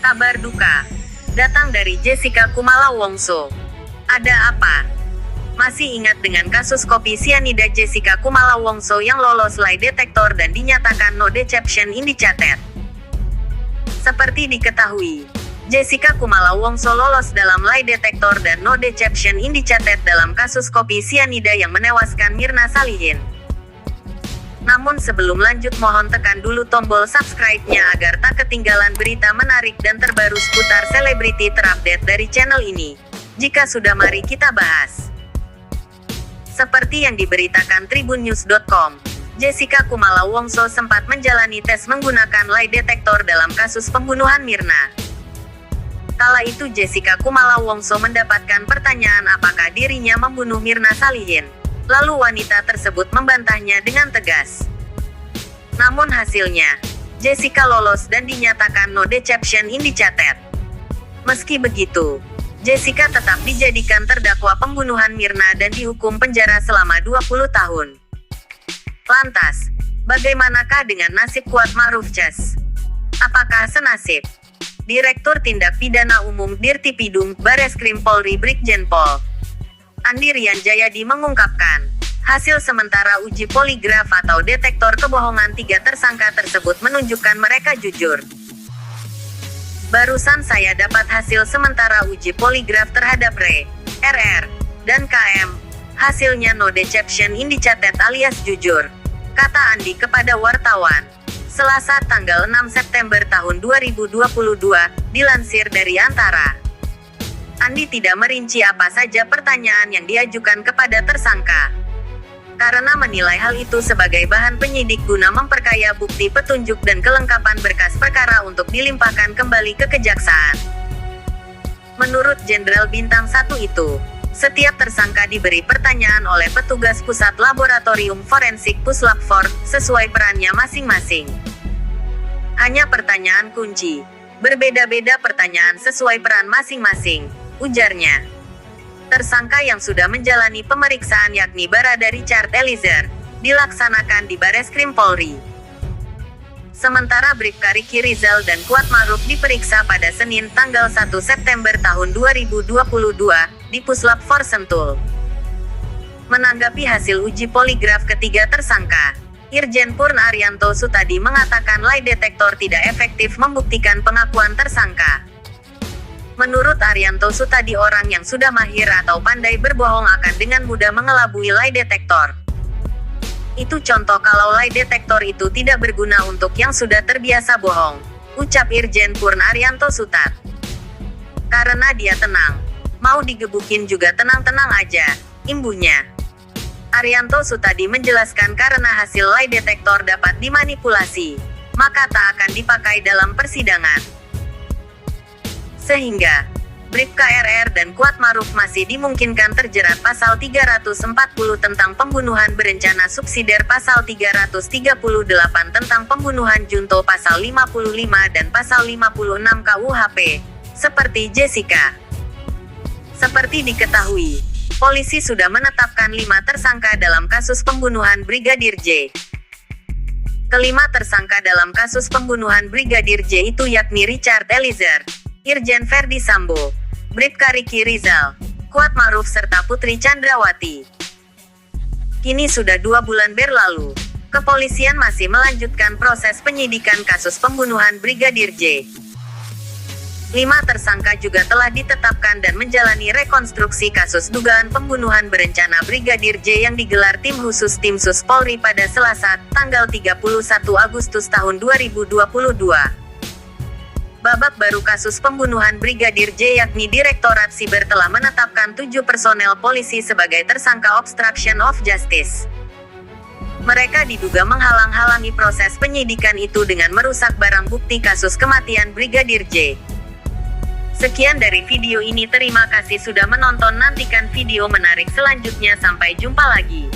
Kabar duka datang dari Jessica Kumala Wongso. Ada apa? Masih ingat dengan kasus kopi sianida Jessica Kumala Wongso yang lolos lie detektor dan dinyatakan no deception indicated? Seperti diketahui, Jessica Kumala Wongso lolos dalam lie detektor dan no deception indicated dalam kasus kopi sianida yang menewaskan Mirna Salihin. Namun sebelum lanjut mohon tekan dulu tombol subscribe-nya agar tak ketinggalan berita menarik dan terbaru seputar selebriti terupdate dari channel ini. Jika sudah, mari kita bahas. Seperti yang diberitakan tribunnews.com, Jessica Kumala Wongso sempat menjalani tes menggunakan lie detektor dalam kasus pembunuhan Mirna. Kala itu Jessica Kumala Wongso mendapatkan pertanyaan apakah dirinya membunuh Mirna Salihin. Lalu wanita tersebut membantahnya dengan tegas. Namun hasilnya, Jessica lolos dan dinyatakan no deception indicated. Meski begitu, Jessica tetap dijadikan terdakwa pembunuhan Mirna dan dihukum penjara selama 20 tahun. Lantas, bagaimanakah dengan nasib Kuatma'ruf Cas? Apakah senasib? Direktur Tindak Pidana Umum Dirtipidum Bareskrim Polri Brigjen Pol Andi Rian Jayadi mengungkapkan, hasil sementara uji poligraf atau detektor kebohongan 3 tersangka tersebut menunjukkan mereka jujur. Barusan saya dapat hasil sementara uji poligraf terhadap RR, dan KM. Hasilnya no deception indicated alias jujur, kata Andi kepada wartawan. Selasa tanggal 6 September tahun 2022, dilansir dari Antara. Andi tidak merinci apa saja pertanyaan yang diajukan kepada tersangka, karena menilai hal itu sebagai bahan penyidik guna memperkaya bukti petunjuk dan kelengkapan berkas perkara untuk dilimpahkan kembali ke kejaksaan. Menurut Jenderal Bintang 1 itu, setiap tersangka diberi pertanyaan oleh petugas Pusat Laboratorium Forensik Puslap-4, sesuai perannya masing-masing. Hanya pertanyaan kunci. Berbeda-beda pertanyaan sesuai peran masing-masing, ujarnya. Tersangka yang sudah menjalani pemeriksaan yakni Barada Richard Eliezer, dilaksanakan di Bareskrim Polri. Sementara Bribka Riki Rizal dan Kuatma'ruf diperiksa pada Senin tanggal 1 September tahun 2022, di Puslap-4 Sentul. Menanggapi hasil uji poligraf ketiga tersangka, Irjen Purna Arianto Sutadi mengatakan lie detektor tidak efektif membuktikan pengakuan tersangka. Menurut Arianto Sutadi, orang yang sudah mahir atau pandai berbohong akan dengan mudah mengelabui lie detektor. Itu contoh kalau lie detektor itu tidak berguna untuk yang sudah terbiasa bohong, ucap Irjen Purna Arianto Sutad. Karena dia tenang, mau digebukin juga tenang-tenang aja, imbuhnya. Arianto Sutadi menjelaskan karena hasil lie detektor dapat dimanipulasi, maka tak akan dipakai dalam persidangan. Sehingga, Bribka RR dan Kuatma'ruf masih dimungkinkan terjerat pasal 340 tentang pembunuhan berencana subsidiar, pasal 338 tentang pembunuhan junto, pasal 55 dan pasal 56 KUHP, seperti Jessica. Seperti diketahui, polisi sudah menetapkan 5 tersangka dalam kasus pembunuhan Brigadir J. Kelima tersangka dalam kasus pembunuhan Brigadir J itu yakni Richard Eliezer, Irjen Verdi Sambo, Bribka Riki Rizal, Kuatma'ruf serta Putri Chandrawati. Kini sudah 2 bulan berlalu, kepolisian masih melanjutkan proses penyidikan kasus pembunuhan Brigadir J. 5 tersangka juga telah ditetapkan dan menjalani rekonstruksi kasus dugaan pembunuhan berencana Brigadir J yang digelar tim khusus Tim Sus Polri pada Selasa, tanggal 31 Agustus tahun 2022. Babak baru kasus pembunuhan Brigadir J yakni Direktorat Siber telah menetapkan 7 personel polisi sebagai tersangka obstruction of justice. Mereka diduga menghalang-halangi proses penyidikan itu dengan merusak barang bukti kasus kematian Brigadir J. Sekian dari video ini, terima kasih sudah menonton, nantikan video menarik selanjutnya, sampai jumpa lagi.